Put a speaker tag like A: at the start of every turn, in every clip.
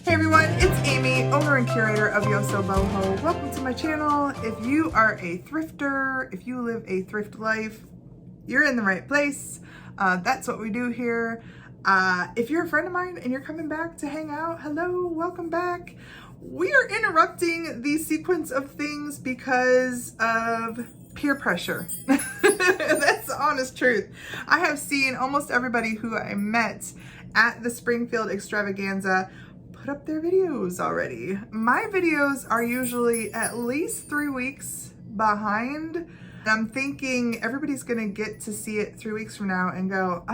A: Hey everyone, it's Amy, owner and curator of YOSOBOHO. Welcome to my channel. If you are a thrifter, if you live a thrift life, you're in the right place. That's what we do here. If you're a friend of mine and you're coming back to hang out, hello, welcome back. We are interrupting the sequence of things because of peer pressure. That's the honest truth. I have seen almost everybody who I met at the Springfield Extravaganza put up their videos already. My videos are usually at least 3 weeks behind. I'm thinking everybody's gonna get to see it 3 weeks from now and go,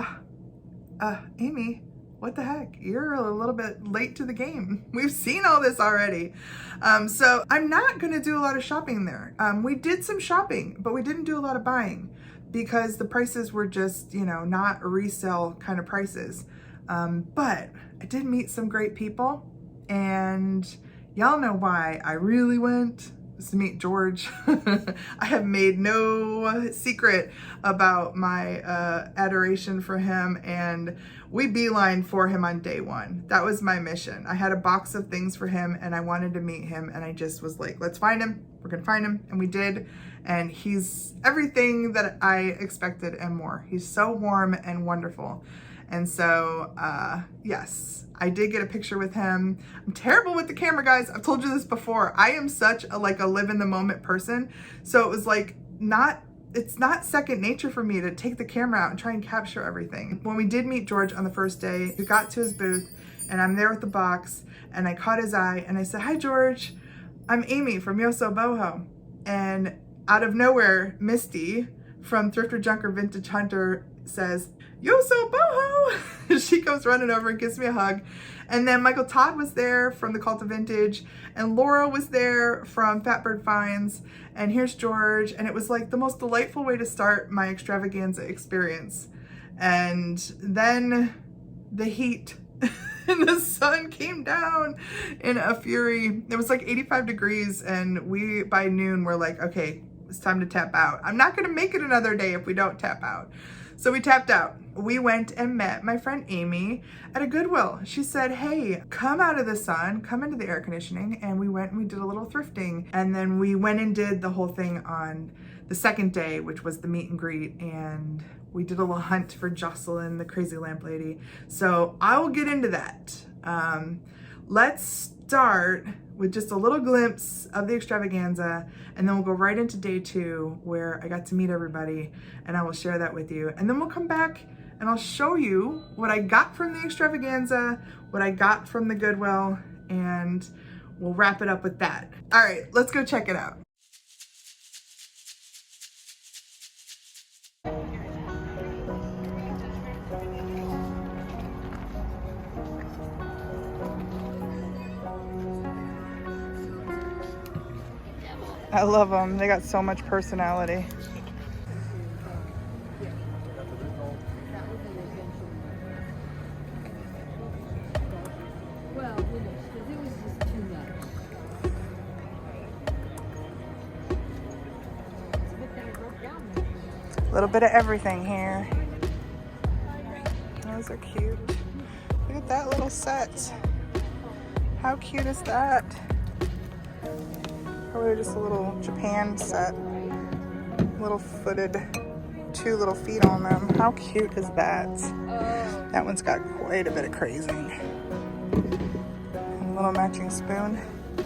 A: Amy, what the heck? You're a little bit late to the game. We've seen all this already. So I'm not gonna do a lot of shopping there. We did some shopping, but we didn't do a lot of buying because the prices were just, you know, not resale kind of prices. But I did meet some great people, and y'all know why I really went, was to meet George. I have made no secret about my adoration for him, and we beelined for him on day one. That was my mission. I had a box of things for him and I wanted to meet him, and I just was like, let's find him. We're gonna find him, and we did. And he's everything that I expected and more. He's so warm and wonderful. And so, yes, I did get a picture with him. I'm terrible with the camera, guys. I've told you this before. I am such a live in the moment person. So it was like, it's not second nature for me to take the camera out and try and capture everything. When we did meet George on the first day, we got to his booth and I'm there with the box and I caught his eye and I said, "Hi, George. I'm Amy from YOSOBOHO." And out of nowhere, Misty from Thrifter Junker Vintage Hunter says, "YOSOBOHO!" She comes running over and gives me a hug. And then Michael Todd was there from the Cult of Vintage, and Laura was there from Fatbird Finds, and here's George. And it was like the most delightful way to start my extravaganza experience. And then the heat and the sun came down in a fury. It was like 85 degrees, and we, by noon, were like, okay, it's time to tap out. I'm not gonna make it another day if we don't tap out. So we tapped out. We went and met my friend Amy at a Goodwill. She said, "Hey, come out of the sun, come into the air conditioning." And we went and we did a little thrifting. And then we went and did the whole thing on the second day, which was the meet and greet. And we did a little hunt for Jocelyn, the crazy lamp lady. So I will get into that. Let's start with just a little glimpse of the extravaganza, and then we'll go right into day two where I got to meet everybody, and I will share that with you. And then we'll come back and I'll show you what I got from the extravaganza, what I got from the Goodwill, and we'll wrap it up with that. All right, let's go check it out. I love them. They got so much personality.
B: Well, it was just too much.
A: A little bit of everything here. Those are cute. Look at that little set. How cute is that? Probably just a little Japan set. Little footed, 2 little feet on them. How cute is that? That one's got quite a bit of crazing. And a little matching spoon.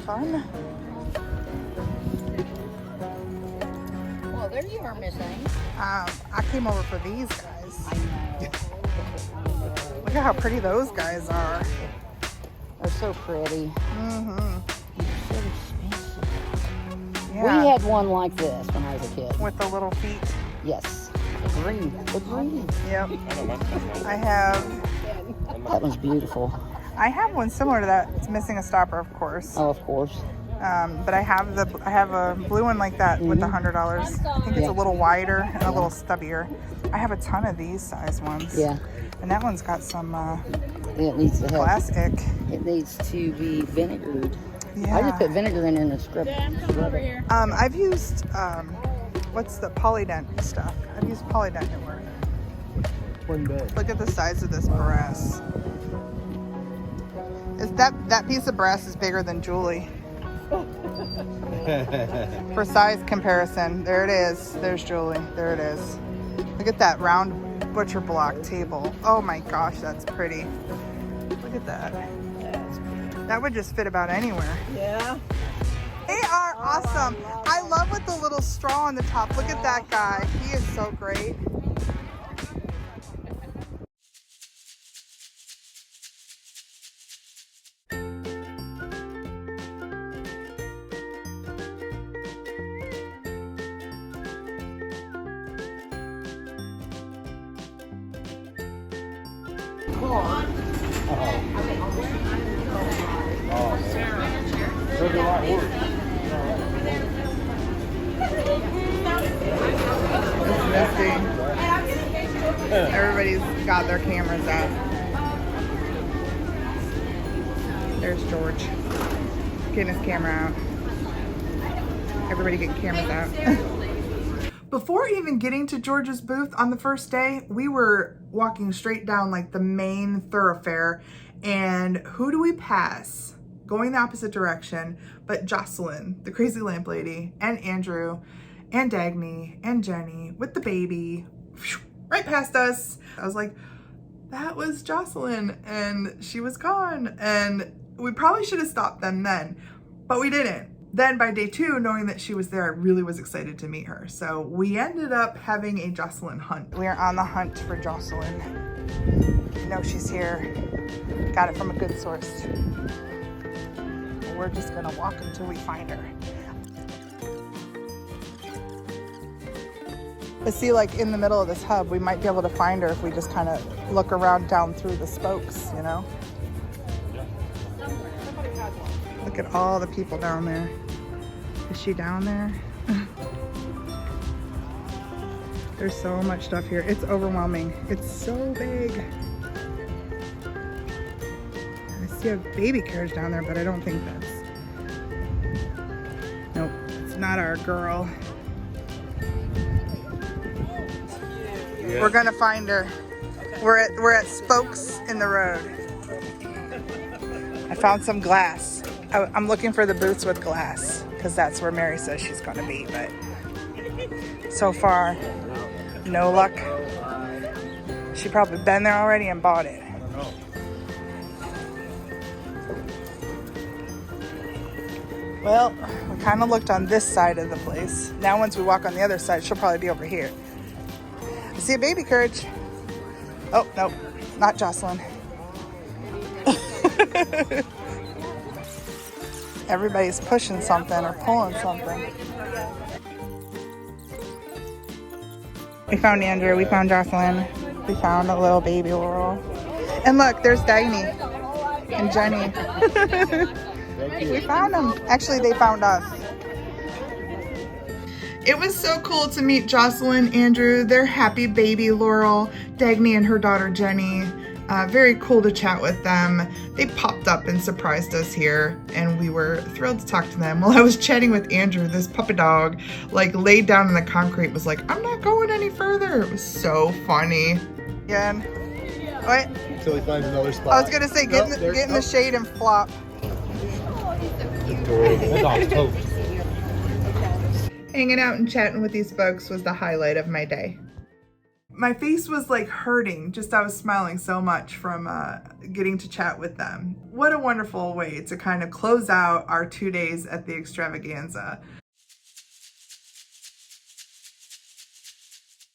A: Fun.
B: Well, there you are, Miss Ames.
A: I came over for these guys. Look at how pretty those guys are.
B: They're so pretty.
A: Mm-hmm.
B: So expensive.
A: Yeah.
B: We had one like this when I was a kid.
A: With the little feet.
B: Yes. The green. The green.
A: Yep. I have
B: That one's beautiful.
A: one similar to that. It's missing a stopper, of course.
B: Oh, of course.
A: But I have a blue one like that with the $100. I think it's a little wider and a little stubbier. I have a ton of these size ones.
B: Yeah.
A: And that one's got some
B: It needs to have.
A: plastic.
B: It needs to be vinegared.
A: Yeah.
B: I just put vinegar in the scrub.
A: I've used what's the polydent stuff? I've used polydent at work. Look at the size of this brass. Is that piece of brass is bigger than Julie. For size comparison, there it is. There's Julie. There it is. Look at that round butcher block table. Oh my gosh, that's pretty. Look at that. That would just fit about anywhere.
B: Yeah.
A: They are awesome. I love with the little straw on the top. Look at that guy. He is so great. Everybody's got their cameras out. There's George getting his camera out. Everybody getting cameras out. Before even getting to George's booth on the first day, we were walking straight down like the main thoroughfare, and who do we pass? Going the opposite direction, but Jocelyn, the crazy lamp lady, and Andrew, and Dagny, and Jenny with the baby, right past us. I was like, that was Jocelyn, and she was gone, and we probably should have stopped them then, but we didn't. Then by day 2, knowing that she was there, I really was excited to meet her. So we ended up having a Jocelyn hunt. We are on the hunt for Jocelyn. You know she's here. Got it from a good source. We're just gonna walk until we find her. But see, like in the middle of this hub, we might be able to find her if we just kind of look around down through the spokes, you know? Look at all the people down there. Is she down there? There's so much stuff here. It's overwhelming. It's so big. I see a baby carriage down there, but I don't think that's... Nope, it's not our girl. Yeah. We're gonna find her. We're at Spokes in the Road. I found some glass. I'm looking for the booths with glass because that's where Mary says she's going to be, but so far, no luck. She probably been there already and bought it.
C: I don't know.
A: Well, we kind of looked on this side of the place. Now once we walk on the other side, she'll probably be over here. I see a baby carriage. Oh, nope, not Jocelyn. Everybody's pushing something or pulling something. We found Andrew, we found Jocelyn, we found a little baby Laurel. And look, there's Dagny and Jenny. We found them. Actually, they found us. It was so cool to meet Jocelyn, Andrew, their happy baby Laurel, Dagny and her daughter Jenny. Very cool to chat with them. They popped up and surprised us here, and we were thrilled to talk to them. While I was chatting with Andrew, this puppy dog, like, laid down in the concrete, was like, I'm not going any further. It was so funny. Again. What?
C: Until he finds another spot.
A: I was gonna say, get in the shade and flop.
C: That dog's toast.
A: Hanging out and chatting with these folks was the highlight of my day. My face was like hurting, just I was smiling so much from getting to chat with them. What a wonderful way to kind of close out our 2 days at the extravaganza.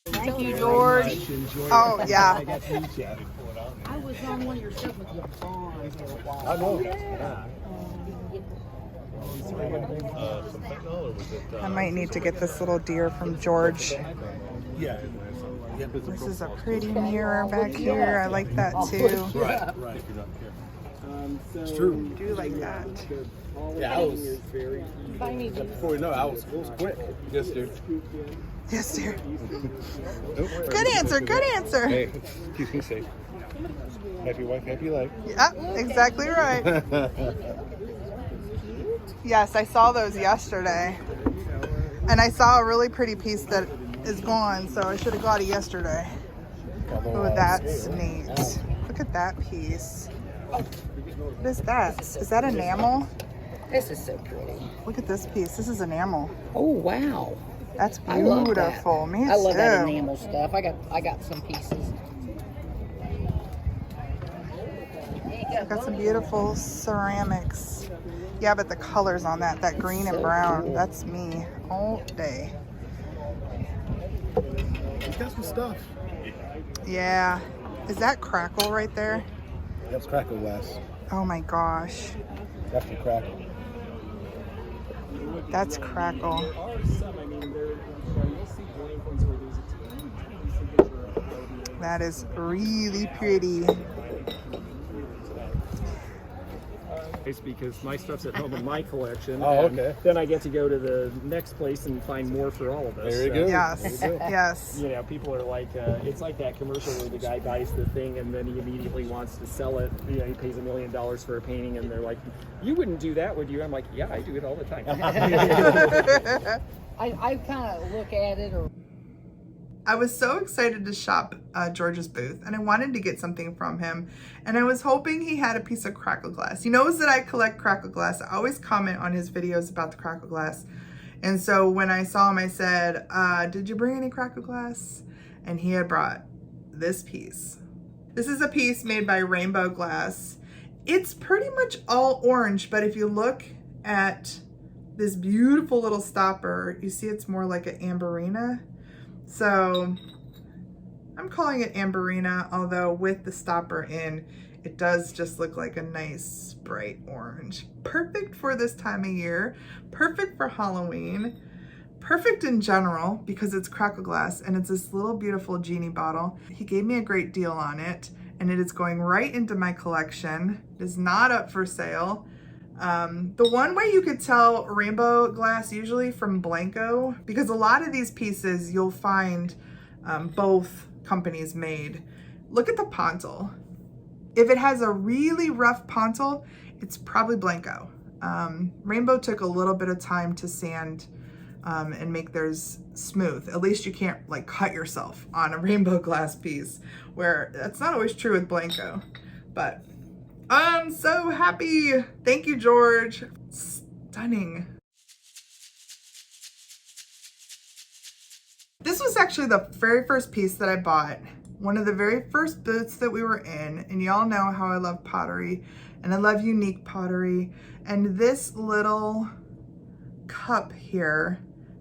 B: Thank you, George.
A: Oh, yeah.
B: I was on one of your stuff with your barn.
C: I know.
A: I might need to get this little deer from George.
C: Yeah.
A: This is a pretty mirror back here. I like that too.
C: Right. It's true.
A: I do like that.
C: Yeah, I was. Before we know it, it was quick. Yes, dear.
A: Yes, dear. Good answer. Good answer.
C: Hey, keep me safe. Happy wife, happy life.
A: Yeah, exactly right. Yes, I saw those yesterday. And I saw a really pretty piece that is gone, so I should have got it yesterday. Oh, that's neat. Look at that piece. What is that? Is that enamel?
B: This is so pretty.
A: Look at this piece. This is enamel.
B: Oh wow.
A: That's
B: I love that.
A: beautiful. Me too.
B: I love that enamel stuff. I got some pieces.
A: I've got some beautiful ceramics. Yeah, but the colors on that green and brown,
B: cool.
A: that's me all day.
C: He's got some stuff.
A: Yeah. Is that crackle right there?
C: That's crackle glass.
A: Oh my gosh.
C: That's the crackle.
A: That's crackle. That is really pretty.
D: It's because my stuff's at home in my collection.
C: Oh,
D: and
C: okay.
D: Then I get to go to the next place and find more for all of us.
C: There you go.
A: Yes,
C: There you go.
A: yes.
D: You know, people are like, it's like that commercial where the guy buys the thing and then he immediately wants to sell it. You know, he pays $1 million for a painting and they're like, you wouldn't do that, would you? I'm like, yeah, I do it all the time.
B: I kind of look at it or.
A: I was so excited to shop George's booth, and I wanted to get something from him, and I was hoping he had a piece of crackle glass. He knows that I collect crackle glass. I always comment on his videos about the crackle glass, and so when I saw him, I said, did you bring any crackle glass? And he had brought this piece. This is a piece made by Rainbow Glass. It's pretty much all orange, but if you look at this beautiful little stopper, you see it's more like an amberina. So I'm calling it amberina, although with the stopper in, it does just look like a nice bright orange. Perfect for this time of year, perfect for Halloween, perfect in general because it's crackle glass and it's this little beautiful genie bottle. He gave me a great deal on it and it is going right into my collection. It is not up for sale. The one way you could tell Rainbow Glass usually from Blanco, because a lot of these pieces you'll find both companies made. Look at the pontil. If it has a really rough pontil, it's probably Blanco. Rainbow took a little bit of time to sand and make theirs smooth. At least you can't like cut yourself on a Rainbow Glass piece, where that's not always true with Blanco, but I'm so happy. Thank you, George. Stunning. This was actually the very first piece that I bought. One of the very first booths that we were in, and y'all know how I love pottery and I love unique pottery. And this little cup here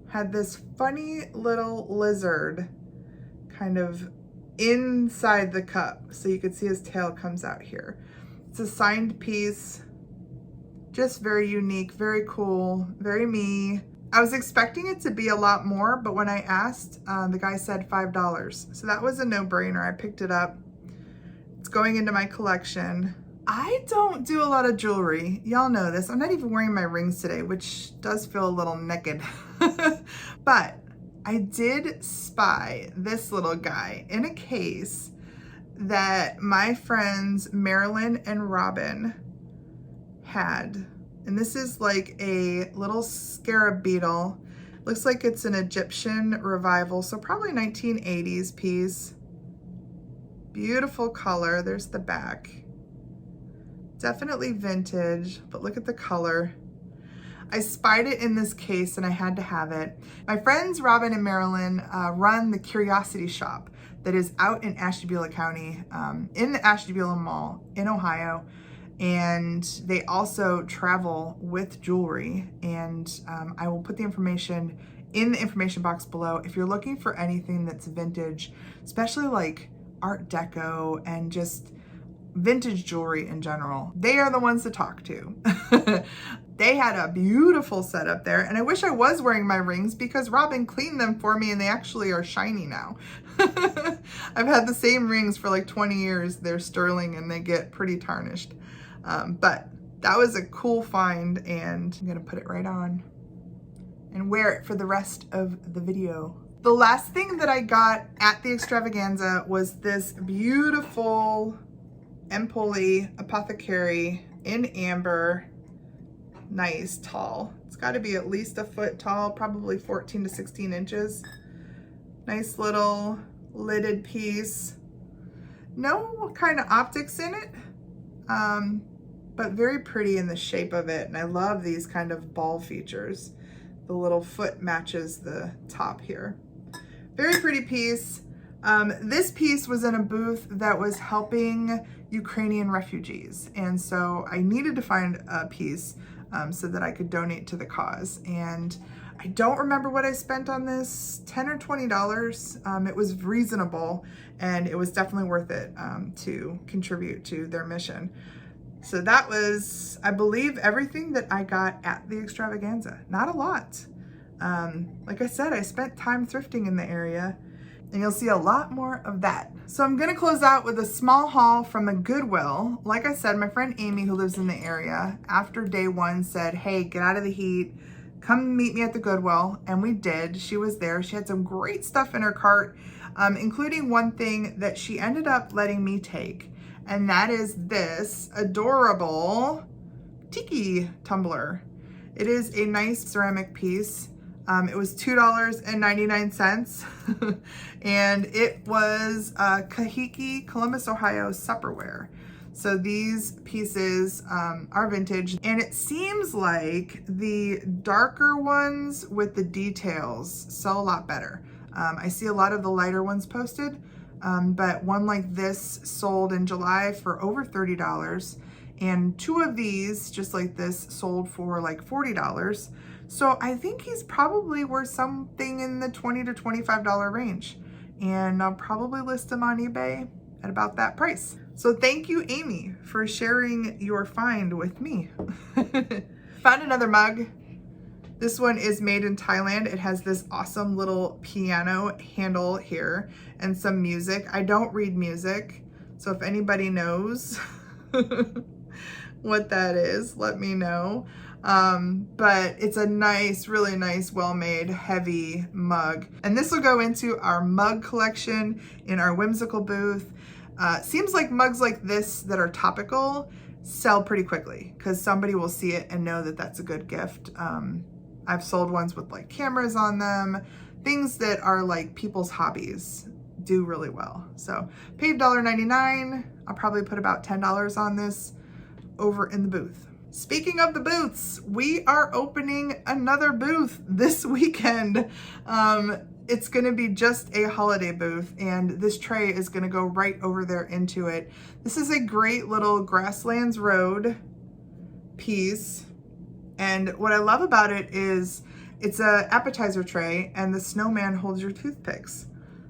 A: had this funny little lizard kind of inside the cup. So you could see his tail comes out here. It's a signed piece, just very unique, very cool, very me. I was expecting it to be a lot more, but when I asked, the guy said $5. So that was a no-brainer. I picked it up. It's going into my collection. I don't do a lot of jewelry. Y'all know this. I'm not even wearing my rings today, which does feel a little naked. But I did spy this little guy in a case that my friends Marilyn and Robin had. And this is like a little scarab beetle. Looks like it's an Egyptian revival, so probably 1980s piece. Beautiful color. There's the back. Definitely vintage, but look at the color. I spied it in this case and I had to have it. My friends Robin and Marilyn run the Curiosity Shop that is out in Ashtabula County, in the Ashtabula Mall in Ohio. And they also travel with jewelry. And I will put the information in the information box below. If you're looking for anything that's vintage, especially like Art Deco and just vintage jewelry in general, they are the ones to talk to. They had a beautiful setup there, and I wish I was wearing my rings because Robin cleaned them for me and they actually are shiny now. I've had the same rings for like 20 years. They're sterling and they get pretty tarnished. But that was a cool find, and I'm gonna put it right on and wear it for the rest of the video. The last thing that I got at the extravaganza was this beautiful Empoli apothecary in amber. Nice, tall. It's got to be at least a foot tall, probably 14 to 16 inches. Nice little lidded piece. No kind of optics in it. but very pretty in the shape of it. And I love these kind of ball features. The little foot matches the top here. Very pretty piece. This piece was in a booth that was helping Ukrainian refugees. And so I needed to find a piece so that I could donate to the cause. And I don't remember what I spent on this, $10 or $20. It was reasonable, and it was definitely worth it to contribute to their mission. So that was, I believe, everything that I got at the extravaganza. Not a lot. Like I said, I spent time thrifting in the area, and you'll see a lot more of that. So I'm gonna close out with a small haul from a Goodwill. Like I said, my friend Amy, who lives in the area, after day one said, hey, get out of the heat, come meet me at the Goodwill, and we did. She was there. She had some great stuff in her cart, including one thing that she ended up letting me take, and that is this adorable tiki tumbler. It is a nice ceramic piece. It was $2.99, and it was Kahiki, Columbus, Ohio Supperware. So these pieces are vintage, and it seems like the darker ones with the details sell a lot better. I see a lot of the lighter ones posted, but one like this sold in July for over $30, and two of these, just like this, sold for like $40. So I think he's probably worth something in the $20 to $25 range, and I'll probably list him on eBay at about that price. So thank you, Amy, for sharing your find with me. Found another mug. This one is made in Thailand. It has this awesome little piano handle here and some music. I don't read music, so if anybody knows what that is, let me know. But it's a nice, really nice, well-made, heavy mug. And this will go into our mug collection in our whimsical booth. Seems like mugs like this that are topical sell pretty quickly because somebody will see it and know that that's a good gift. I've sold ones with like cameras on them. Things that are like people's hobbies do really well. So paid $1.99. I'll probably put about $10 on this over in the booth. Speaking of the booths, we are opening another booth this weekend. It's gonna be just a holiday booth, and this tray is gonna go right over there into it. This is a great little Grasslands Road piece. And what I love about it is it's a appetizer tray, and the snowman holds your toothpicks.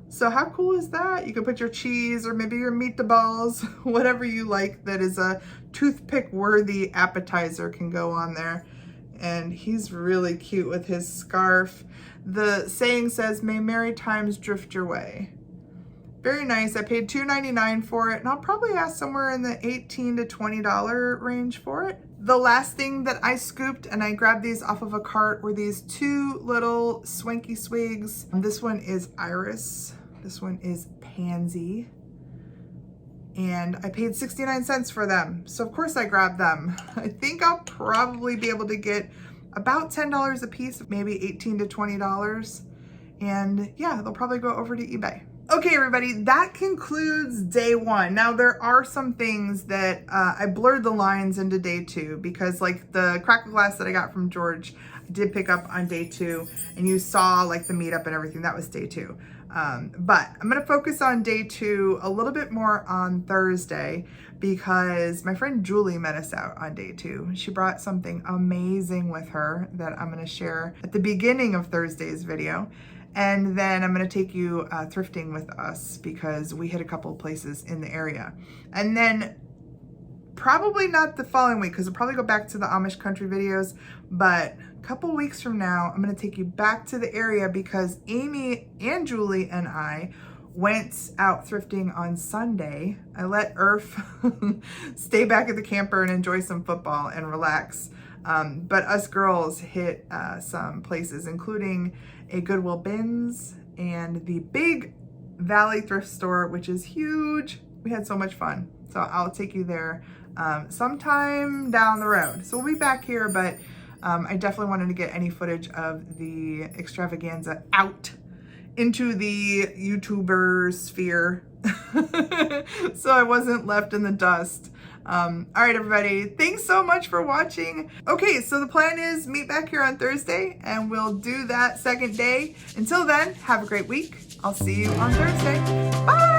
A: So how cool is that? You can put your cheese or maybe your meatballs, whatever you like that is a toothpick worthy appetizer can go on there. And he's really cute with his scarf. The saying says, may merry times drift your way. Very nice. I paid $2.99 for it, and I'll probably ask somewhere in the $18 to $20 range for it. The last thing that I scooped, and I grabbed these off of a cart, were these two little swanky swigs. This one is Iris. This one is Pansy. And I paid 69 cents for them. So of course I grabbed them. I think I'll probably be able to get about $10 a piece, maybe $18 to $20. And yeah, they'll probably go over to eBay. Okay, everybody, that concludes day one. Now there are some things that I blurred the lines into day two because like the cracker glass that I got from George, I did pick up on day two, and you saw like the meetup and everything, that was day two. But I'm gonna focus on day two a little bit more on Thursday because my friend Julie met us out on day two. She brought something amazing with her that I'm gonna share at the beginning of Thursday's video. And then I'm gonna take you thrifting with us because we hit a couple of places in the area. And then probably not the following week because we'll probably go back to the Amish country videos, but a couple weeks from now, I'm gonna take you back to the area because Amy and Julie and I went out thrifting on Sunday. I let Irf stay back at the camper and enjoy some football and relax. But us girls hit some places, including a Goodwill Bins and the big Valley thrift store, which is huge. We had so much fun. So I'll take you there sometime down the road. So we'll be back here, but I definitely wanted to get any footage of the extravaganza out into the YouTuber sphere so I wasn't left in the dust. All right, everybody. Thanks so much for watching. Okay, so the plan is meet back here on Thursday and we'll do that second day. Until then, have a great week. I'll see you on Thursday. Bye!